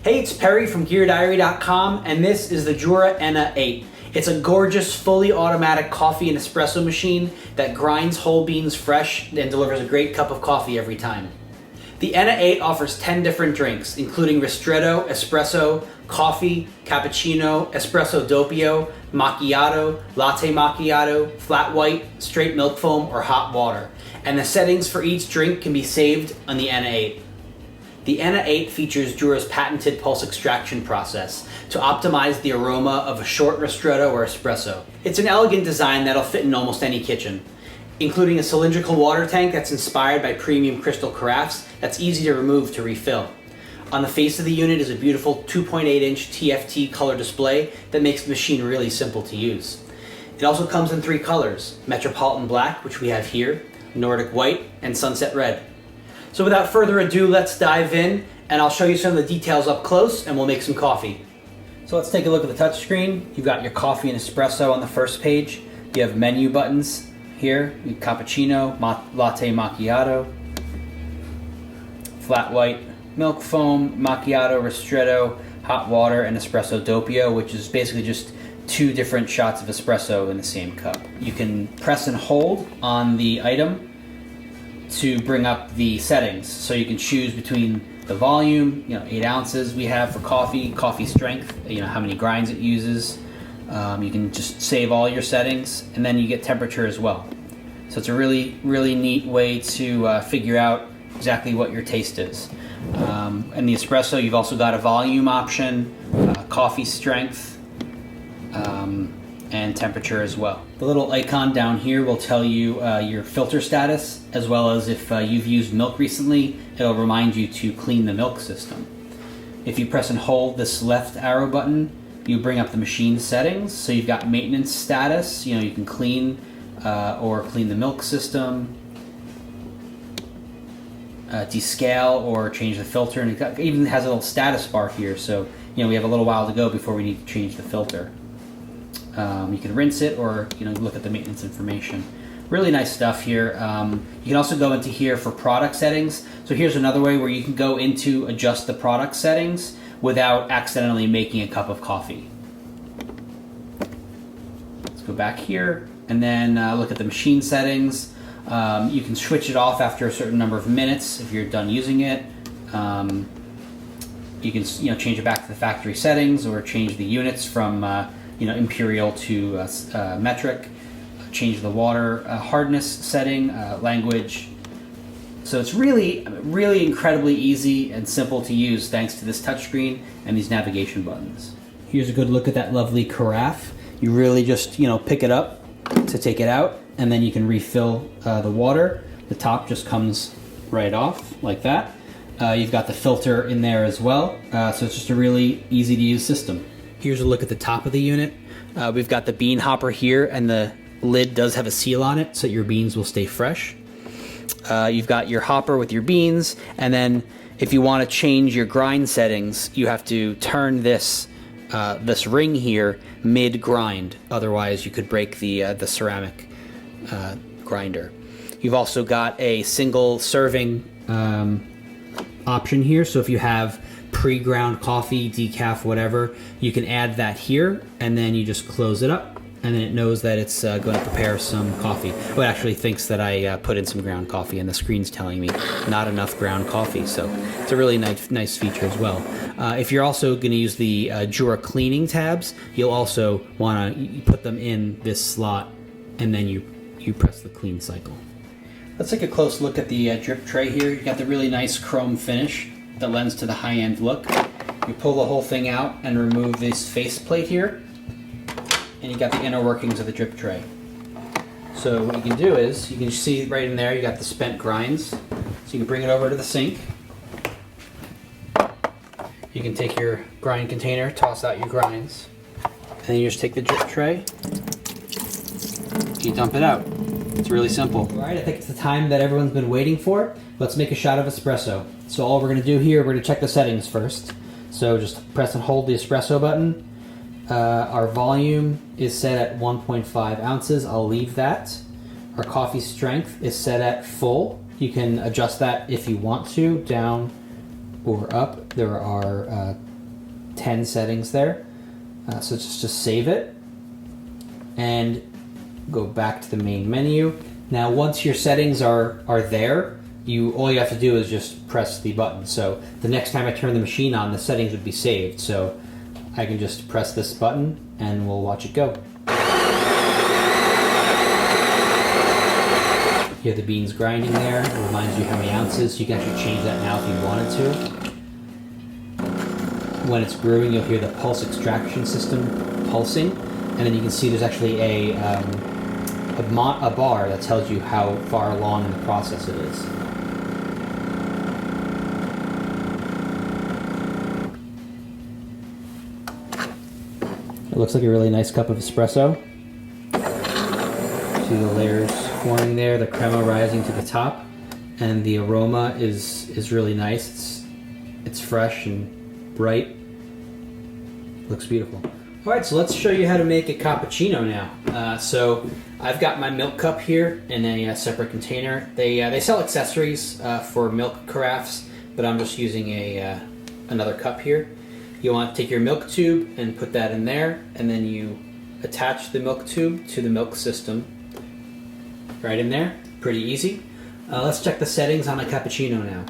Hey, it's Perry from GearDiary.com, and this is the Jura Ena 8. It's a gorgeous, fully automatic coffee and espresso machine that grinds whole beans fresh and delivers a great cup of coffee every time. The Ena 8 offers 10 different drinks, including ristretto, espresso, coffee, cappuccino, espresso doppio, macchiato, latte macchiato, flat white, straight milk foam, or hot water. And the settings for each drink can be saved on the Ena 8. The Ena 8 features Jura's patented pulse extraction process to optimize the aroma of a short ristretto or espresso. It's an elegant design that'll fit in almost any kitchen, including a cylindrical water tank that's inspired by premium crystal carafes that's easy to remove to refill. On the face of the unit is a beautiful 2.8-inch TFT color display that makes the machine really simple to use. It also comes in 3 colors, Metropolitan Black, which we have here, Nordic White, and Sunset Red. So without further ado, let's dive in, and I'll show you some of the details up close, and we'll make some coffee. So let's take a look at the touchscreen. You've got your coffee and espresso on the first page. You have menu buttons here, cappuccino, latte macchiato, flat white, milk foam, macchiato, ristretto, hot water, and espresso doppio, which is basically just 2 different shots of espresso in the same cup. You can press and hold on the item to bring up the settings. So you can choose between the volume, 8 ounces we have for coffee strength, how many grinds it uses. You can just save all your settings, and then you get temperature as well. So it's a really, really neat way to figure out exactly what your taste is. And the espresso, you've also got a volume option, coffee strength, and temperature as well. The little icon down here will tell you your filter status, as well as if you've used milk recently, it'll remind you to clean the milk system. If you press and hold this left arrow button, you bring up the machine settings. So you've got maintenance status, you can clean or clean the milk system, descale or change the filter, and it even has a little status bar here, so we have a little while to go before we need to change the filter. You can rinse it or look at the maintenance information. Really nice stuff here. You can also go into here for product settings. So here's another way where you can go into adjust the product settings without accidentally making a cup of coffee. Let's go back here and then look at the machine settings. You can switch it off after a certain number of minutes if you're done using it. You can change it back to the factory settings or change the units from imperial to metric, change the water hardness setting, language. So it's really, really incredibly easy and simple to use thanks to this touchscreen and these navigation buttons. Here's a good look at that lovely carafe. You really just pick it up to take it out, and then you can refill the water. The top just comes right off like that. You've got the filter in there as well, so it's just a really easy to use system. Here's a look at the top of the unit. We've got the bean hopper here, and the lid does have a seal on it so your beans will stay fresh. You've got your hopper with your beans, and then if you want to change your grind settings, you have to turn this ring here mid-grind. Otherwise, you could break the ceramic grinder. You've also got a single serving option here, so if you have pre-ground coffee, decaf, whatever, you can add that here, and then you just close it up, and then it knows that it's going to prepare some coffee. Oh, it actually thinks that I put in some ground coffee, and the screen's telling me not enough ground coffee, so it's a really nice feature as well. If you're also going to use the Jura cleaning tabs, you'll also want to put them in this slot, and then you press the clean cycle. Let's take a close look at the drip tray here. You got the really nice chrome finish that lends to the high-end look. You pull the whole thing out and remove this faceplate here, and you got the inner workings of the drip tray. So what you can do is, you can see right in there you got the spent grinds. So you can bring it over to the sink. You can take your grind container, toss out your grinds, and then you just take the drip tray, you dump it out. It's really simple. All right, I think it's the time that everyone's been waiting for. Let's make a shot of espresso. So all we're gonna do here, we're gonna check the settings first. So just press and hold the espresso button. Our volume is set at 1.5 ounces. I'll leave that. Our coffee strength is set at full. You can adjust that if you want to, down or up. There are 10 settings there. So just save it and go back to the main menu. Now once your settings are there, all you have to do is just press the button. So the next time I turn the machine on, the settings would be saved. So I can just press this button and we'll watch it go. You have the beans grinding there. It reminds you how many ounces. You can actually change that now if you wanted to. When it's brewing, you'll hear the pulse extraction system pulsing, and then you can see there's actually a bar that tells you how far along in the process it is. It looks like a really nice cup of espresso. See the layers forming there, the crema rising to the top, and the aroma is really nice. It's fresh and bright. Looks beautiful. All right, so let's show you how to make a cappuccino now. So I've got my milk cup here in a separate container. They sell accessories for milk carafes, but I'm just using another cup here. You want to take your milk tube and put that in there, and then you attach the milk tube to the milk system right in there. Pretty easy. Let's check the settings on a cappuccino now.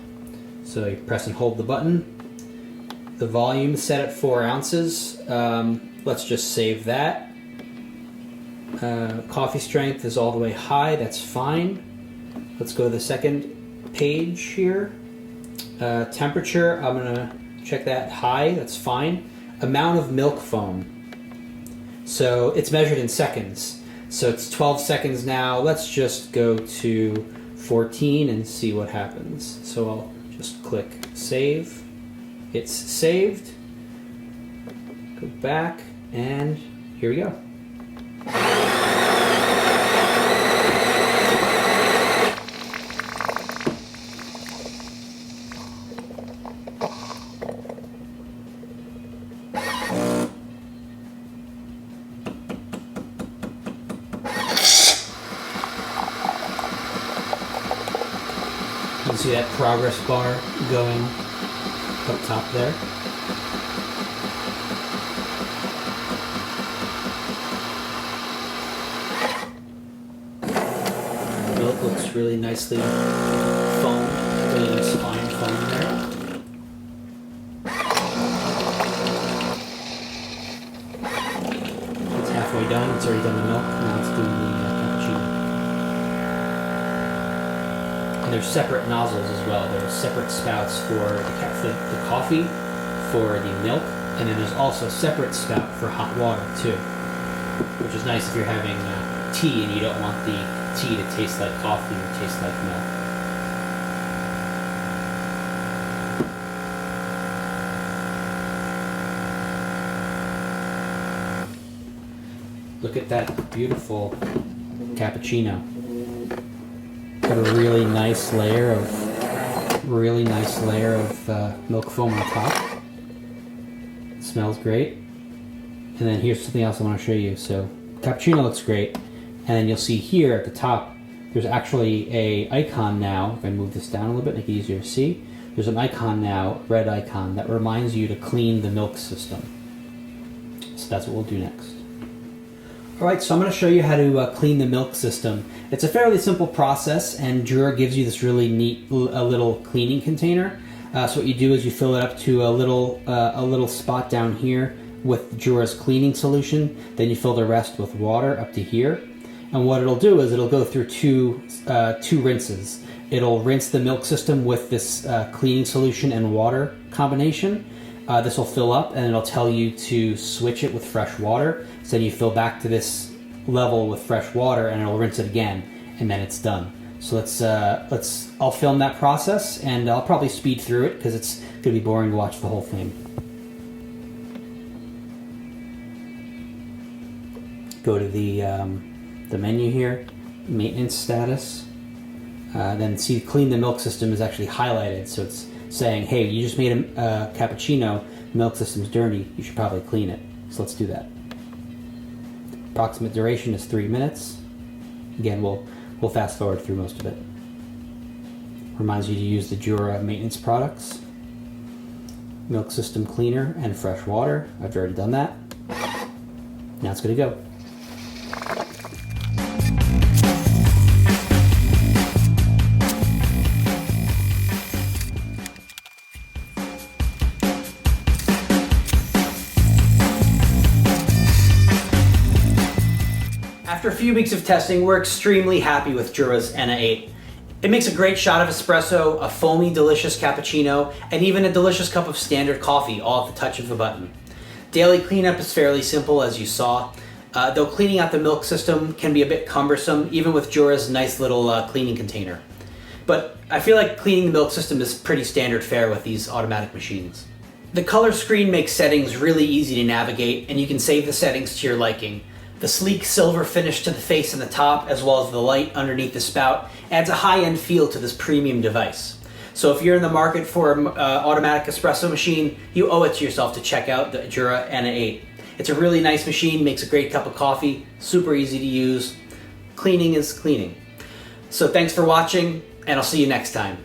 So you press and hold the button. The volume is set at 4 ounces. Let's just save that. Coffee strength is all the way high. That's fine. Let's go to the second page here. Temperature, I'm gonna check that high. That's fine. Amount of milk foam. So it's measured in seconds. So it's 12 seconds now. Let's just go to 14 and see what happens. So I'll just click save. It's saved. Go back, and here we go. You can see that progress bar going up top there. The milk looks really nicely foamed, really nice fine foam there. It's halfway done, it's already done the milk, now it's doing the cappuccino. And there's separate nozzles as well. There's separate spouts for the coffee, for the milk, and then there's also a separate spout for hot water too, which is nice if you're having tea and you don't want the tea to taste like coffee or taste like milk. Look at that beautiful cappuccino. Got a really nice layer of milk foam on top. It smells great. And then here's something else I want to show you. So cappuccino looks great, and then you'll see here at the top there's actually a icon now. If I move this down a little bit, make it easier to see. There's an icon now, red icon, that reminds you to clean the milk system. So that's what we'll do next. Alright, so I'm going to show you how to clean the milk system. It's a fairly simple process, and Jura gives you this really neat little cleaning container. So what you do is you fill it up to a little spot down here with Jura's cleaning solution. Then you fill the rest with water up to here. And what it'll do is it'll go through two rinses. It'll rinse the milk system with this cleaning solution and water combination. This will fill up, and it'll tell you to switch it with fresh water. So then you fill back to this level with fresh water, and it'll rinse it again, and then it's done. So I'll film that process, and I'll probably speed through it because it's going to be boring to watch the whole thing. Go to the menu here, maintenance status. Then see, clean the milk system is actually highlighted, so it's saying, hey, you just made a cappuccino, milk system's dirty, you should probably clean it. So let's do that. Approximate duration is 3 minutes. Again, we'll fast forward through most of it. Reminds you to use the Jura maintenance products. milk system cleaner and fresh water. I've already done that. Now it's good to go. After a few weeks of testing, we're extremely happy with Jura Ena 8. It makes a great shot of espresso, a foamy, delicious cappuccino, and even a delicious cup of standard coffee, all at the touch of a button. Daily cleanup is fairly simple, as you saw, though cleaning out the milk system can be a bit cumbersome, even with Jura's nice little cleaning container. But I feel like cleaning the milk system is pretty standard fare with these automatic machines. The color screen makes settings really easy to navigate, and you can save the settings to your liking. The sleek silver finish to the face and the top, as well as the light underneath the spout, adds a high-end feel to this premium device. So if you're in the market for an automatic espresso machine, you owe it to yourself to check out the Jura Ena 8. It's a really nice machine, makes a great cup of coffee, super easy to use. Cleaning is cleaning. So thanks for watching, and I'll see you next time.